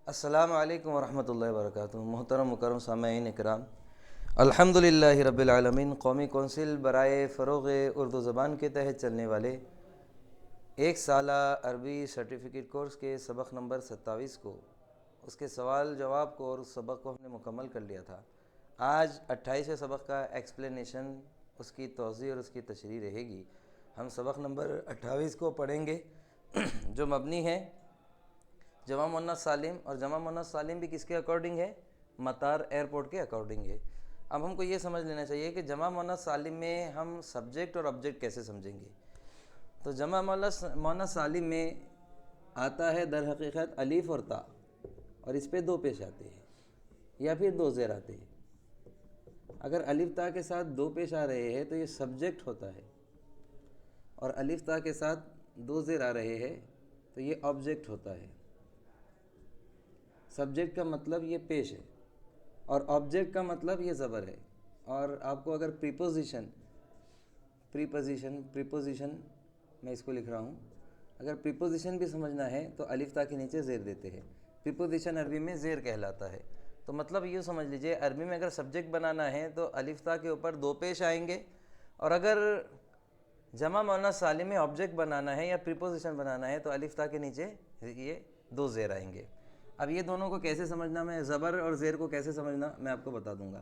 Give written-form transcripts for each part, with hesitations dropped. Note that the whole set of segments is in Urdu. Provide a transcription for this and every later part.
السلام علیکم ورحمۃ اللہ وبرکاتہ۔ محترم مکرم سامعین اکرام، الحمدللہ رب العالمین قومی کونسل برائے فروغ اردو زبان کے تحت چلنے والے ایک سالہ عربی سرٹیفکیٹ کورس کے سبق نمبر 27 کو، اس کے سوال جواب کو اور اس سبق کو ہم نے مکمل کر لیا تھا۔ آج 28ویں سبق کا ایکسپلینیشن، اس کی توضیح اور اس کی تشریح رہے گی۔ ہم سبق نمبر 28 کو پڑھیں گے جو مبنی ہے جمع مؤنث سالم، اور جمع مؤنث سالم بھی کس کے اکارڈنگ ہے؟ مطار ایئرپورٹ کے اکارڈنگ ہے۔ اب ہم کو یہ سمجھ لینا چاہیے کہ جمع مؤنث سالم میں ہم سبجیکٹ اور آبجیکٹ کیسے سمجھیں گے۔ تو جمع مؤنث سالم میں آتا ہے در حقیقت الف اور تا، اور اس پہ دو پیش آتے ہیں یا پھر دو زیر آتے ہیں۔ اگر الف تا کے ساتھ دو پیش آ رہے ہیں تو یہ سبجیکٹ ہوتا ہے، اور الف تا کے ساتھ دو زیر آ رہے ہیں تو یہ آبجیکٹ ہوتا ہے۔ سبجیکٹ کا مطلب یہ پیش ہے، اور آبجیکٹ کا مطلب یہ زبر ہے۔ اور آپ کو اگر پریپوزیشن میں اس کو لکھ رہا ہوں، اگر پریپوزیشن بھی سمجھنا ہے تو الف تا کے نیچے زیر دیتے ہیں۔ پریپوزیشن عربی میں زیر کہلاتا ہے۔ تو مطلب یہ سمجھ لیجئے، عربی میں اگر سبجیکٹ بنانا ہے تو الف تا کے اوپر دو پیش آئیں گے، اور اگر جمع مؤنث سالم میں آبجیکٹ بنانا ہے یا پریپوزیشن بنانا ہے تو الف تا کے نیچے یہ دو زیر آئیں گے۔ اب یہ دونوں کو کیسے سمجھنا، میں زبر اور زیر کو کیسے سمجھنا میں آپ کو بتا دوں گا۔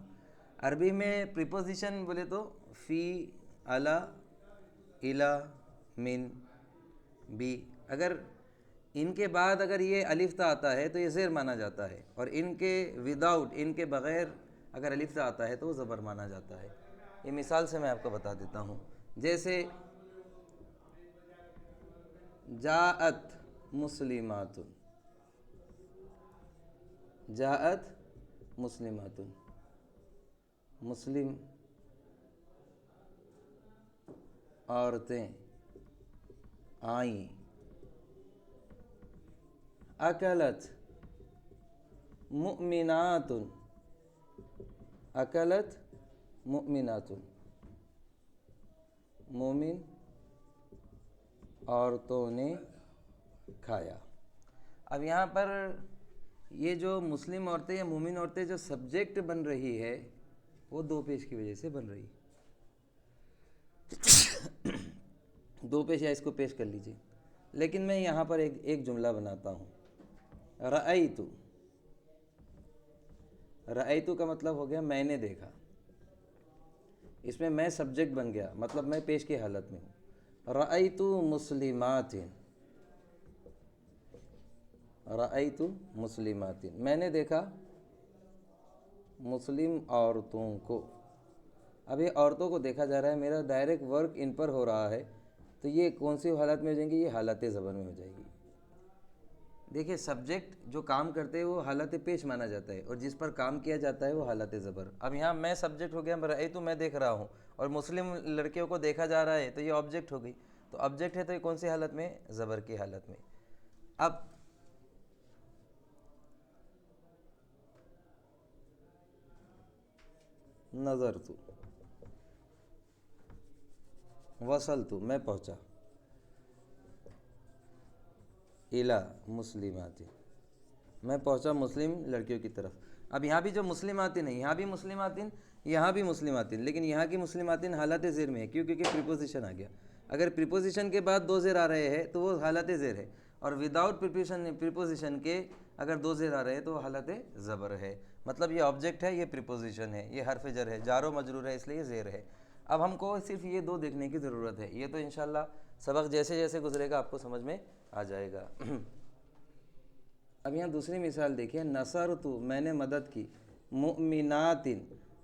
عربی میں پریپوزیشن بولے تو فی، علی، الی، من، بی، اگر ان کے بعد اگر یہ الف تا آتا ہے تو یہ زیر مانا جاتا ہے، اور ان کے ان کے بغیر اگر الف تا آتا ہے تو وہ زبر مانا جاتا ہے۔ یہ مثال سے میں آپ کو بتا دیتا ہوں، جیسے جاءت مسلمات، جاءت مسلمات، مسلم عورتیں آئیں۔ اکلت مؤمنات، اکلت مؤمنات، مومن عورتوں نے کھایا۔ اب یہاں پر یہ جو مسلم عورتیں یا مومن عورتیں جو سبجیکٹ بن رہی ہے وہ دو پیش کی وجہ سے بن رہی۔ دو پیش یا اس کو پیش کر لیجئے، لیکن میں یہاں پر ایک جملہ بناتا ہوں۔ رأیتو، رأیتو کا مطلب ہو گیا میں نے دیکھا۔ اس میں میں سبجیکٹ بن گیا، مطلب میں پیش کی حالت میں ہوں۔ رأیتو مسلمات، رأیتو مسلمات، میں نے دیکھا مسلم عورتوں کو۔ اب یہ عورتوں کو دیکھا جا رہا ہے، میرا ڈائریکٹ ورک ان پر ہو رہا ہے، تو یہ کون سی حالت میں ہو جائیں گی؟ یہ حالت زبر میں ہو جائے گی۔ دیکھیں، سبجیکٹ جو کام کرتے ہیں وہ حالت پیش مانا جاتا ہے، اور جس پر کام کیا جاتا ہے وہ حالت زبر۔ اب یہاں میں سبجیکٹ ہو گیا، رأیتو میں دیکھ رہا ہوں، اور مسلم لڑکیوں کو دیکھا جا رہا ہے تو یہ آبجیکٹ ہو گئی۔ تو آبجیکٹ ہے تو یہ کون سی حالت میں؟ زبر کی حالت میں۔ اب نظرت، وصلت، میں پہنچا، الی مسلمات، میں پہنچا مسلم لڑکیوں کی طرف۔ اب یہاں بھی جو مسلماتن ہے، یہاں بھی مسلماتن، یہاں بھی مسلماتن، لیکن یہاں کی مسلماتن حالت زیر میں ہے، کیونکہ پریپوزیشن آ گیا۔ اگر پریپوزیشن کے بعد دو زیر آ رہے ہیں تو وہ حالت زیر ہے، اور وداؤٹ پریپوزیشن کے اگر دو زیر آ رہے ہیں تو وہ حالت زبر ہے۔ مطلب یہ آبجیکٹ ہے، یہ پریپوزیشن ہے، یہ حرف جر ہے، جار و مجرور ہے، اس لیے یہ زیر ہے۔ اب ہم کو صرف یہ دو دیکھنے کی ضرورت ہے، یہ تو انشاءاللہ سبق جیسے جیسے گزرے گا آپ کو سمجھ میں آ جائے گا۔ اب یہاں دوسری مثال دیکھیں، نصرت، میں نے مدد کی، مؤمنات۔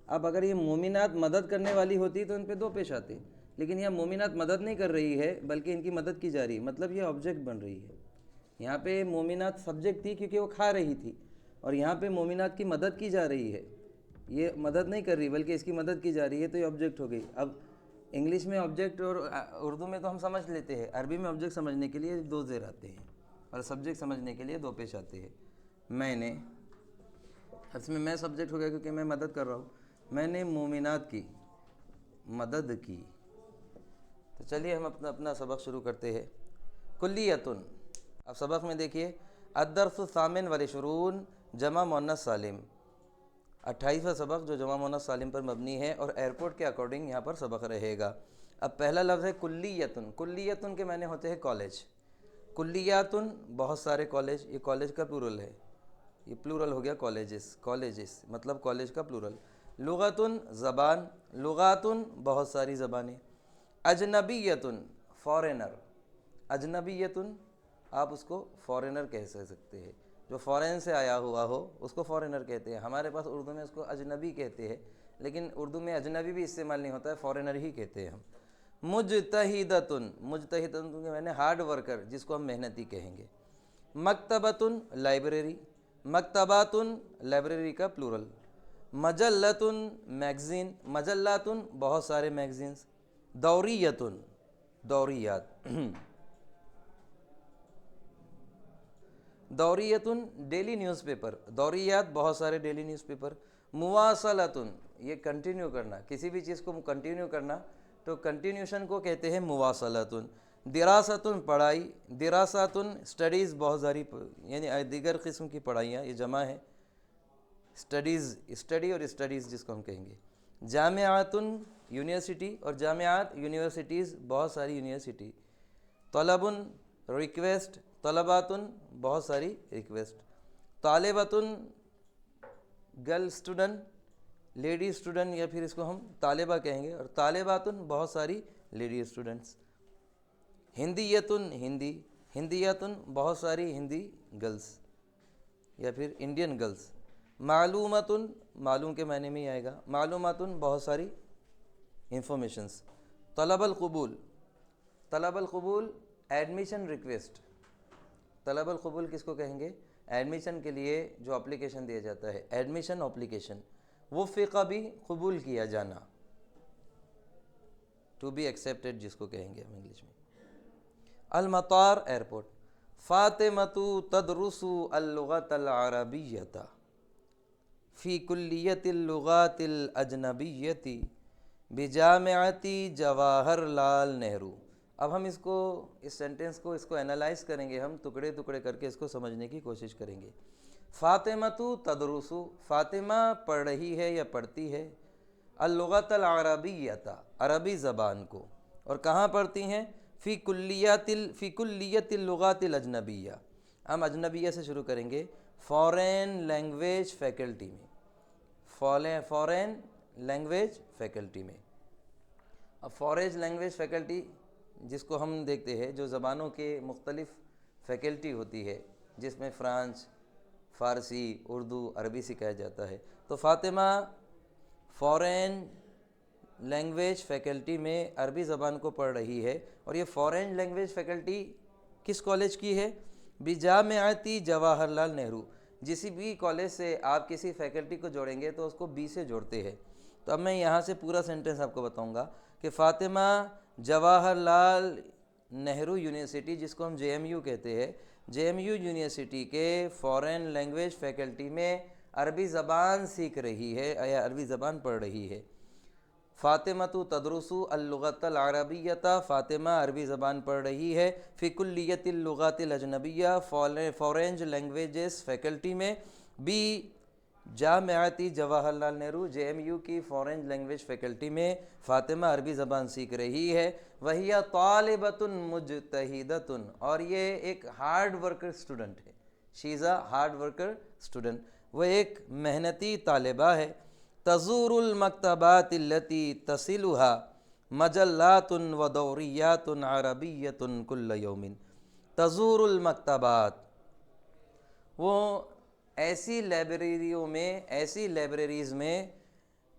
اب اگر یہ مومنات مدد کرنے والی ہوتی تو ان پہ دو پیش آتے، لیکن یہاں مومنات مدد نہیں کر رہی ہے بلکہ ان کی مدد کی جا رہی ہے، مطلب یہ آبجیکٹ بن رہی ہے۔ یہاں پہ مومنات سبجیکٹ تھی کیونکہ وہ کھا رہی تھی، اور یہاں پہ مومنات کی مدد کی جا رہی ہے، یہ مدد نہیں کر رہی بلکہ اس کی مدد کی جا رہی ہے، تو یہ آبجیکٹ ہو گئی۔ اب انگلش میں آبجیکٹ اور اردو میں تو ہم سمجھ لیتے ہیں، عربی میں آبجیکٹ سمجھنے کے لیے دو زیر آتے ہیں، اور سبجیکٹ سمجھنے کے لیے دو پیش آتے ہیں۔ میں نے، اس میں سبجیکٹ ہو گیا کیونکہ میں مدد کر رہا ہوں، میں نے مومنات کی مدد کی۔ تو چلیے ہم اپنا سبق شروع کرتے ہیں۔ کلیتن، اب سبق میں دیکھیے، الدرس الثامن والعشرون جمع مؤنث سالم، 28واں سبق جو جمع مؤنث سالم پر مبنی ہے اور ایئرپورٹ کے اکارڈنگ یہاں پر سبق رہے گا۔ اب پہلا لفظ ہے کلیتن۔ کلیتن کے معنی ہوتے ہیں کالج۔ کلیاتن بہت سارے کالج، یہ کالج کا پلورل ہے، یہ پلورل ہو گیا کالجز، کالجز مطلب کالج کا پلورل۔ لغتن زبان، لغاتن بہت ساری زبانیں۔ اجنبیتن فارینر، اجنبیتن آپ اس کو فارینر کہہ سکتے ہیں، جو فارین سے آیا ہوا ہو اس کو فارینر کہتے ہیں۔ ہمارے پاس اردو میں اس کو اجنبی کہتے ہیں، لیکن اردو میں اجنبی بھی استعمال نہیں ہوتا ہے، فارینر ہی کہتے ہیں ہم۔ مجتہدتن، مجتہدتن کے معنی ہارڈ ورکر، جس کو ہم محنتی کہیں گے۔ مکتبتن لائبریری، مکتباتن لائبریری کا پلورل۔ مجلتن میگزین، مجلاتن بہت سارے میگزینز۔ دوریتن دوریات، دوریتن ڈیلی نیوز پیپر، دوریات بہت سارے ڈیلی نیوز پیپر۔ مواصلتن یہ کنٹینیو کرنا، کسی بھی چیز کو کنٹینیو کرنا تو کنٹینیوشن کو کہتے ہیں مواصلتن۔ دراستن پڑھائی، دراساتن اسٹڈیز بہت ساری، یعنی دیگر قسم کی پڑھائیاں، یہ جمع ہے اسٹڈیز، اسٹڈی اور اسٹڈیز جس کو ہم کہیں گے۔ جامعاتن یونیورسٹی، اور جامعات یونیورسٹیز بہت ساری یونیورسٹی۔ طلبن ریکویسٹ، طلباتن بہت ساری ریکویسٹ۔ طالبتن گرل اسٹوڈنٹ، لیڈی اسٹوڈنٹ، یا پھر اس کو ہم طالبہ کہیں گے، اور طالباتن بہت ساری لیڈی اسٹوڈنٹس۔ ہندیتن ہندی، ہندیاتن بہت ساری ہندی گرلس یا پھر انڈین گرلس۔ معلوماتن معلوم کے معنی میں ہی آئے گا، معلوماتن بہت ساری انفارمیشنس۔ طلب القبول، طلب القبول ایڈمیشن ریکویسٹ، طلب القبول کس کو کہیں گے؟ ایڈمیشن کے لیے جو اپلیکیشن دیا جاتا ہے، ایڈمیشن اپلیکیشن۔ وفق بھی قبول کیا جانا، ٹو بی ایکسیپٹیڈ جس کو کہیں گے ہم انگلش میں۔ المطار ایئرپورٹ۔ فاطمۃ تدرس اللغۃ العربیۃ فی کلیۃ اللغات الاجنبیۃ بجامعۃ جواہر لال نہرو۔ اب ہم اس سینٹنس کو انالائز کریں گے، ہم ٹکڑے ٹکڑے کر کے اس کو سمجھنے کی کوشش کریں گے۔ فاطمۃ تدرس، فاطمہ پڑھ رہی ہے یا پڑھتی ہے، اللغۃ العربیۃ عربی زبان کو، اور کہاں پڑھتی ہیں؟ فی کلیۃ اللغات الاجنبیہ، ہم اجنبیہ سے شروع کریں گے، فارین لینگویج فیکلٹی میں، فارین لینگویج فیکلٹی میں۔ اب فارین لینگویج فیکلٹی جس کو ہم دیکھتے ہیں، جو زبانوں کے مختلف فیکلٹی ہوتی ہے، جس میں فرانچ، فارسی، اردو، عربی سکھایا جاتا ہے، تو فاطمہ فارین لینگویج فیکلٹی میں عربی زبان کو پڑھ رہی ہے، اور یہ فارین لینگویج فیکلٹی کس کالج کی ہے؟ بجامعۃ جواہر لال نہرو۔ جسی بھی کالج سے آپ کسی فیکلٹی کو جوڑیں گے تو اس کو بی سے جوڑتے ہیں۔ تو اب میں یہاں سے پورا سینٹنس آپ کو بتاؤں گا کہ فاطمہ جواہر لال نہرو یونیورسٹی، جس کو ہم جے ایم یو کہتے ہیں، جے ایم یو یونیورسٹی کے فارین لینگویج فیکلٹی میں عربی زبان سیکھ رہی ہے یا عربی زبان پڑھ رہی ہے۔ فاطمۃ تدرس اللغۃ العربیۃ، فاطمہ عربی زبان پڑھ رہی ہے، فی کلیۃ اللغات الاجنبیہ فارین لینگویجز فیکلٹی میں، be Jamiatul Jawahar Lal Nehru J M you کی فارین لینگویج فیکلٹی میں فاطمہ عربی زبان سیکھ رہی ہے۔ وہی طالبۃ مجتہدۃ، اور یہ ایک ہارڈ ورکر اسٹوڈنٹ ہے، شی از اے ہارڈ ورکر اسٹوڈنٹ، وہ ایک محنتی طالبہ ہے۔ تزور المکتبات التي تصلها مجلات ودوریات عربیۃ کل یوم۔ تزور المکتبات، وہ ایسی لائبریریوں میں، ایسی لائبریریز میں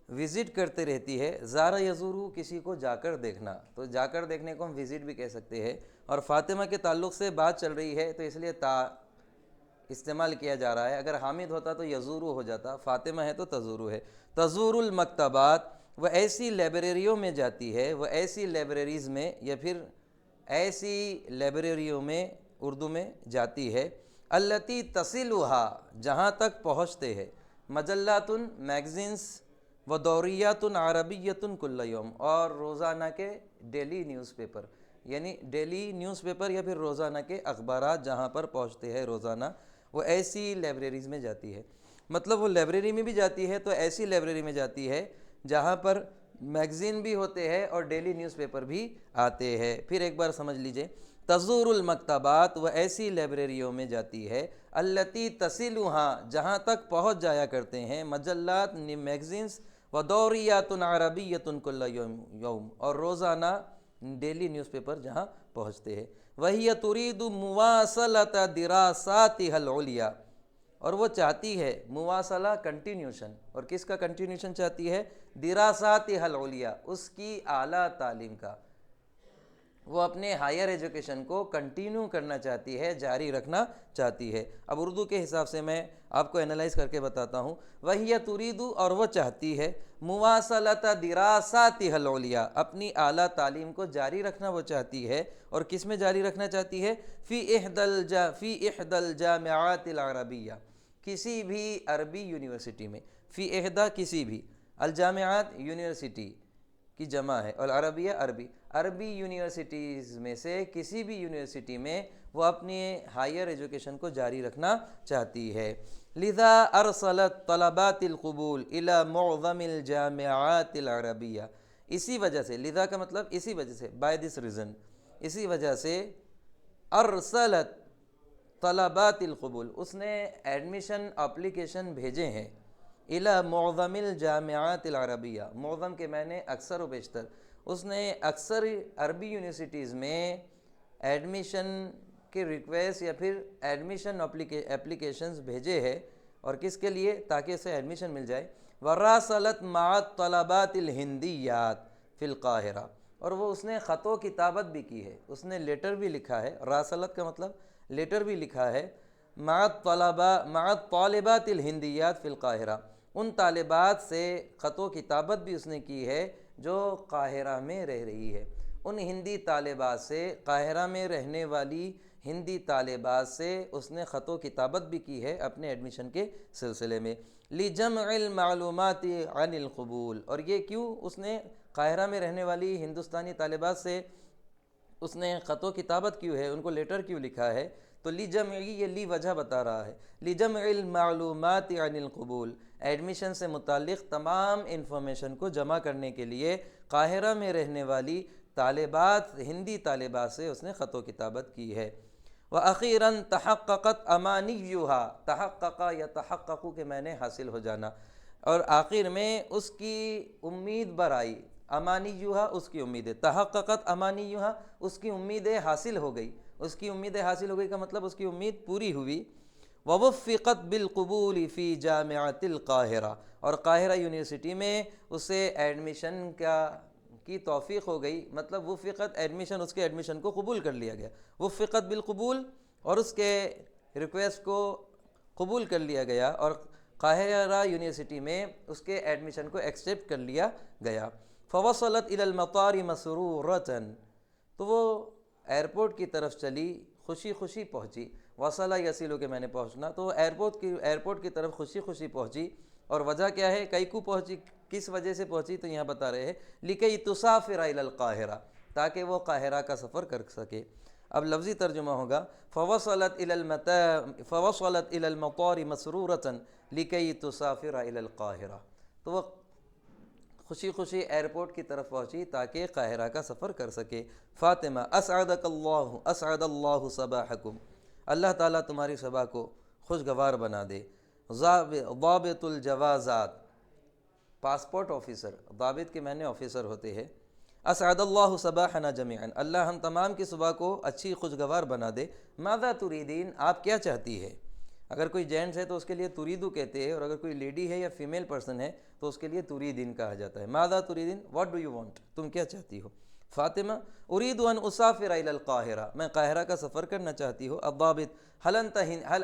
وزٹ کرتے رہتی ہے۔ زارہ یزورو کسی کو جا کر دیکھنا، تو جا کر دیکھنے کو ہم وزٹ بھی کہہ سکتے ہیں، اور فاطمہ کے تعلق سے بات چل رہی ہے تو اس لیے تا استعمال کیا جا رہا ہے، اگر حامد ہوتا تو یزورو ہو جاتا، فاطمہ ہے تو تزورو ہے۔ تزور المکتبات، وہ ایسی لائبریریوں میں جاتی ہے، وہ ایسی لائبریریز میں یا پھر ایسی لائبریریوں میں اردو میں جاتی ہے، التی تصلها جہاں تک پہنچتے ہیں، مجلات میگزینس، و دوریات عربیۃ کل یوم، اور روزانہ کے ڈیلی نیوز پیپر، یعنی ڈیلی نیوز پیپر یا پھر روزانہ کے اخبارات جہاں پر پہنچتے ہیں روزانہ، وہ ایسی لائبریریز میں جاتی ہے۔ مطلب وہ لائبریری میں بھی جاتی ہے تو ایسی لائبریری میں جاتی ہے جہاں پر میگزین بھی ہوتے ہیں اور ڈیلی نیوز پیپر بھی آتے ہیں۔ پھر ایک بار سمجھ لیجئے، تزور المکتبات، وہ ایسی لائبریریوں میں جاتی ہے، التی تصلها، جہاں تک پہنچ جایا کرتے ہیں، مجلات، میگزینز، ودوریات عربیۃ کل یوم، اور روزانہ ڈیلی نیوز پیپر جہاں پہنچتے ہیں۔ وہی ترید مواصلۃ دراساتها العلیٰ، اور وہ چاہتی ہے مواصلہ، کنٹینیوشن، اور کس کا کنٹینیوشن چاہتی ہے؟ دراساتها العلیٰ، اس کی اعلیٰ تعلیم کا، وہ اپنے ہائر ایجوکیشن کو کنٹینیو کرنا چاہتی ہے، جاری رکھنا چاہتی ہے۔ اب اردو کے حساب سے میں آپ کو انالائز کر کے بتاتا ہوں۔ وَهِيَ تُرِيدُ، اور وہ چاہتی ہے، مواصلۃ دراساتها العلیٰ، اپنی اعلیٰ تعلیم کو جاری رکھنا وہ چاہتی ہے، اور کس میں جاری رکھنا چاہتی ہے؟ فی احدى الجامعات العربیہ، کسی بھی عربی یونیورسٹی میں، فی احدى کسی بھی، الجامعات یونیورسٹی کی جمع ہے، اور عربیہ عربی یونیورسٹیز میں سے کسی بھی یونیورسٹی میں وہ اپنی ہائر ایجوکیشن کو جاری رکھنا چاہتی ہے۔ لذا ارسلت طلبات القبول الى معظم الجامعات العربیہ، اسی وجہ سے، لذا کا مطلب اسی وجہ سے، بائی دس ریزن، اسی وجہ سے ارسلت طلبات القبول، اس نے ایڈمیشن اپلیکیشن بھیجے ہیں، الى معظم الجامعات العربیہ، معظم کے معنی اکثر و بیشتر، اس نے اکثر عربی یونیورسٹیز میں ایڈمیشن کے ریکویسٹ یا پھر ایڈمیشن اپلیکیشنز بھیجے ہیں، اور کس کے لیے؟ تاکہ اسے ایڈمیشن مل جائے۔ وراسلت مع طلبات الہندیات فی القاہرہ، اور وہ اس نے خط و کتابت بھی کی ہے، اس نے لیٹر بھی لکھا ہے، راسلت کا مطلب لیٹر بھی لکھا ہے، مع طالبات الہندیات فی القاہرہ، ان طالبات سے خط و کتابت بھی اس نے کی ہے جو قاہرہ میں رہ رہی ہے، ان ہندی طالبات سے، قاہرہ میں رہنے والی ہندی طالبات سے اس نے خط و کتابت بھی کی ہے اپنے ایڈمیشن کے سلسلے میں۔ لجمع المعلومات عن القبول، اور یہ کیوں اس نے قاہرہ میں رہنے والی ہندوستانی طالبات سے اس نے خط و کتابت کیوں ہے، ان کو لیٹر کیوں لکھا ہے؟ تو لجمع، یہ لی وجہ بتا رہا ہے، لجمع المعلومات عن القبول، ایڈمیشن سے متعلق تمام انفارمیشن کو جمع کرنے کے لیے قاہرہ میں رہنے والی طالبات، ہندی طالبات سے اس نے خط و کتابت کی ہے۔ وَأَخِيرًا تَحَقَّقَتْ أَمَانِيُّهَا، تحقق یا تحقق کے معنی حاصل ہو جانا، اور آخر میں اس کی امید بر آئی، امانیہا اس کی امیدیں، تحققت امانیہا اس کی امیدیں حاصل ہو گئی، اس کی امیدیں حاصل ہو گئی کا مطلب اس کی امید پوری ہوئی۔ ووفقت بالقبول فی جامعۃ القاہرہ، اور قاہرہ یونیورسٹی میں اسے ایڈمیشن کی توفیق ہو گئی، مطلب وفقت ایڈمیشن، اس کے ایڈمیشن کو قبول کر لیا گیا، وفقت بالقبول، اور اس کے ریکویسٹ کو قبول کر لیا گیا، اور قاہرہ یونیورسٹی میں اس کے ایڈمیشن کو ایکسیپٹ کر لیا گیا۔ فوصلت الی المطار مسرورۃ، تو وہ ایئرپورٹ کی طرف چلی، خوشی خوشی پہنچی، وصلہ یصلو کے میں نے پہنچنا، تو ایئرپورٹ کی طرف خوشی خوشی پہنچی، اور وجہ کیا ہے، کئی کو پہنچی، کس وجہ سے پہنچی، تو یہاں بتا رہے ہیں لکی تسافر الی القاہرہ، تاکہ وہ قاہرہ کا سفر کر سکے۔ اب لفظی ترجمہ ہوگا، فوصلت الی المطار مسرورۃ لکی تسافر الی القاہرہ، تو وہ خوشی خوشی ایئرپورٹ کی طرف پہنچی تاکہ قاہرہ کا سفر کر سکے۔ فاطمہ، اسعدک اللہ، اسعد اللہ صباحکم، اللہ تعالیٰ تمہاری صبح کو خوشگوار بنا دے۔ ضابط الجوازات، پاسپورٹ آفیسر، ضابط کے معنی آفیسر ہوتے ہیں۔ اسعد اللہ صباحنا جمیعا، اللہ ہم تمام کی صبح کو اچھی خوشگوار بنا دے۔ ماذا تريدين، آپ کیا چاہتی ہے؟ اگر کوئی جینٹس ہے تو اس کے لیے تریدو کہتے ہیں، اور اگر کوئی لیڈی ہے یا فیمیل پرسن ہے تو اس کے لیے تریدین کہا جاتا ہے۔ ماذا تريدين، واٹ ڈو یو وانٹ، تم کیا چاہتی ہو؟ فاطمہ، اريد ان اسافر الى القاہرہ، میں قاہرہ کا سفر کرنا چاہتی ہوں۔ الضابط، هل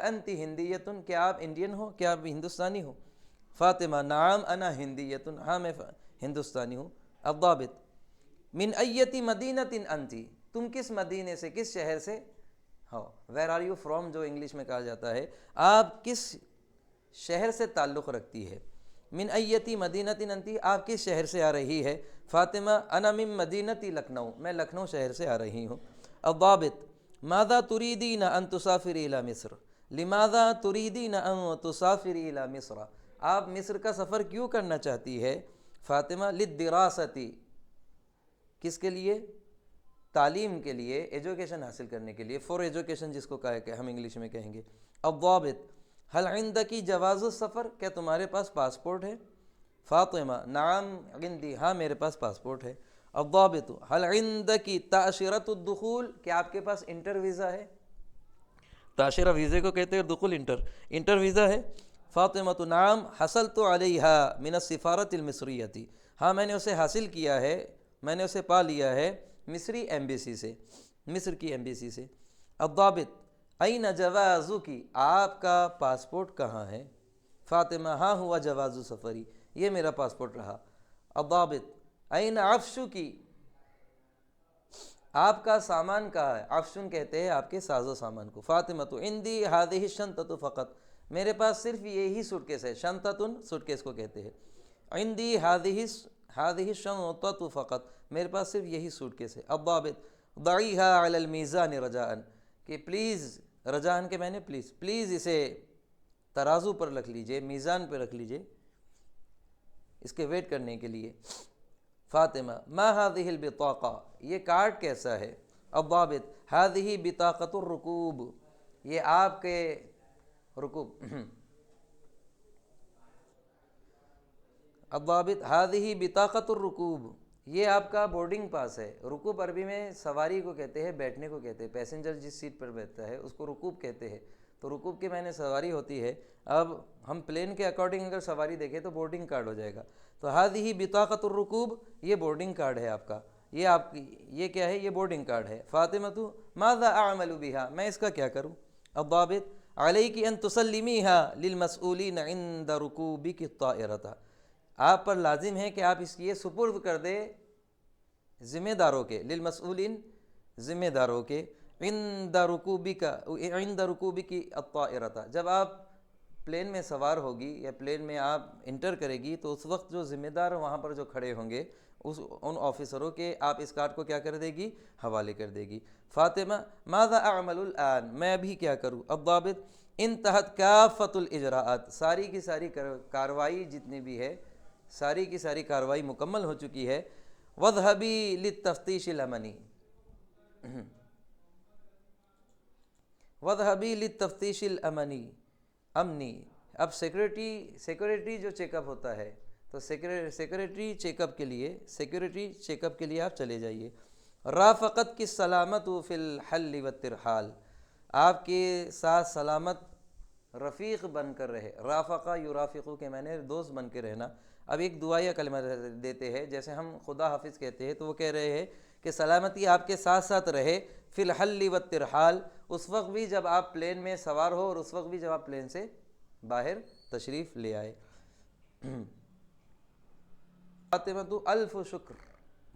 انت ہندیۃ، کیا آپ انڈین ہو، کیا آپ ہندوستانی ہو؟ فاطمہ، نعم انا ہندیۃ، ہاں میں ہندوستانی ہوں۔ الضابط، من ایتی مدینۃ انت، تم کس مدینے سے، کس شہر سے ہو؟ ویئر آر یو فرام جو انگلش میں کہا جاتا ہے، آپ کس شہر سے تعلق رکھتی ہے؟ من ایتی مدینۃ انتی، آپ کس شہر سے آ رہی ہے؟ فاطمہ انا من مدینۃ لکھنؤ، میں لکھنؤ شہر سے آ رہی ہوں۔ الضابط ماذا تريدين ان تسافری الى مصر؟ لماذا تريدين ان تسافری الى مصر؟ آپ مصر کا سفر کیوں کرنا چاہتی ہے؟ فاطمہ للدراستی، کس کے لیے؟ تعلیم کے لیے، ایجوکیشن حاصل کرنے کے لیے، فور ایجوکیشن جس کو کہا کہ ہم انگلش میں کہیں گے۔ الضابط حل عندکی جواز السفر، کیا تمہارے پاس پاسپورٹ ہے؟ فاطمہ نعم عندی، ہاں میرے پاس پاسپورٹ ہے۔ الضابط حل عندکی تأشرۃ الدخول، کیا آپ کے پاس انٹر ویزا ہے؟ تاشرہ ویزے کو کہتے ہیں، دخول انٹر ویزا ہے۔ فاطمہ نعم حصلت علیہا من السفارۃ المصریۃ، ہاں میں نے اسے حاصل کیا ہے، میں نے اسے پا لیا ہے مصری ایمبیسی سے، مصر کی ایمبیسی سے۔ الضابط این جوازکی، آپ کا پاسپورٹ کہاں ہے؟ فاطمہ ہاں ہوا جواز سفری، یہ میرا پاسپورٹ رہا۔ الضابط این عفشکی، آپ کا سامان کہاں ہے؟ عفشن کہتے ہیں آپ کے ساز و سامان کو۔ فاطمہ عندی ہذہ الشنطۃ فقط، میرے پاس صرف یہی سوٹ کیس ہے، شنطۃ سوٹ کیس کو کہتے ہیں۔ عندی ہذہ الشنطۃ فقط، میرے پاس صرف یہی سوٹ کیس ہے۔ الضابط ضعیھا علی المیزان رجاء، کہ پلیز، رجاء کے معنی پلیز اسے ترازو پر رکھ لیجئے، میزان پہ رکھ لیجئے، اس کے ویٹ کرنے کے لیے۔ فاطمہ ما هذه البطاقہ، یہ کارڈ کیسا ہے؟ الضابط هذه بطاقۃ الرکوب، یہ آپ کے رکوب۔ الضابط هذه بطاقۃ الرکوب، یہ آپ کا بورڈنگ پاس ہے۔ رکوب عربی میں سواری کو کہتے ہیں، بیٹھنے کو کہتے ہیں، پیسنجر جس سیٹ پر بیٹھتا ہے اس کو رکوب کہتے ہیں۔ تو رکوب کے معنی سواری ہوتی ہے۔ اب ہم پلین کے اکارڈنگ اگر سواری دیکھیں تو بورڈنگ کارڈ ہو جائے گا۔ تو هذه بطاقۃ الرکوب، یہ بورڈنگ کارڈ ہے آپ کا، یہ آپ کی، یہ کیا ہے؟ یہ بورڈنگ کارڈ ہے۔ فاطمہ ماذا اعمل بها، میں اس کا کیا کروں؟ الضابط علیک ان تسلمیها للمسؤولین عند رکوبک الطائرۃ، آپ پر لازم ہے کہ آپ اس یہ سپرد کر دے ذمہ داروں کے، للمسؤولین ذمہ داروں کے، عند رکوبک الطائرۃ، جب آپ پلین میں سوار ہوگی یا پلین میں آپ انٹر کرے گی تو اس وقت جو ذمہ دار وہاں پر جو کھڑے ہوں گے ان آفیسروں کے آپ اس کارڈ کو کیا کر دے گی؟ حوالے کر دے گی۔ فاطمہ ماذا اعمل الان، میں ابھی کیا کروں؟ الضابط انتہت کافۃ الاجراءات، ساری کی ساری کارروائی جتنی بھی ہے، ساری کی ساری کارروائی مکمل ہو چکی ہے۔ واذهبی للتفتیش الامنی، واذهبی للتفتیش الامنی، اب سیکورٹی جو چیک اپ ہوتا ہے تو سیکورٹی چیک اپ کے لیے آپ چلے جائیے۔ رافقت کی سلامت فی الحل والترحال، آپ کے ساتھ سلامت رفیق بن کر رہے۔ رافقہ یرافقو کے معنی دوست بن کے رہنا۔ اب ایک دعا یا کلمہ دیتے ہیں، جیسے ہم خدا حافظ کہتے ہیں تو وہ کہہ رہے ہیں کہ سلامتی آپ کے ساتھ ساتھ رہے فی الحل والترحال، اس وقت بھی جب آپ پلین میں سوار ہو اور اس وقت بھی جب آپ پلین سے باہر تشریف لے آئے۔ فاطمہ الف شکر،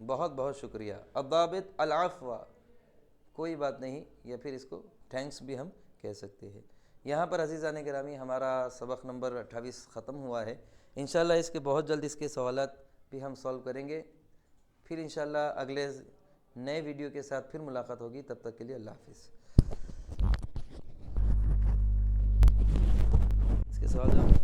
بہت بہت شکریہ۔ الضابط العفو، کوئی بات نہیں، یا پھر اس کو تھینکس بھی ہم کہہ سکتے ہیں۔ یہاں پر عزیزان گرامی ہمارا سبق نمبر 28 ختم ہوا ہے۔ انشاءاللہ اس کے بہت جلد اس کے سوالات بھی ہم سولو کریں گے۔ پھر انشاءاللہ اگلے نئے ویڈیو کے ساتھ پھر ملاقات ہوگی، تب تک کے لیے اللہ حافظ۔ اس کے سوال جواب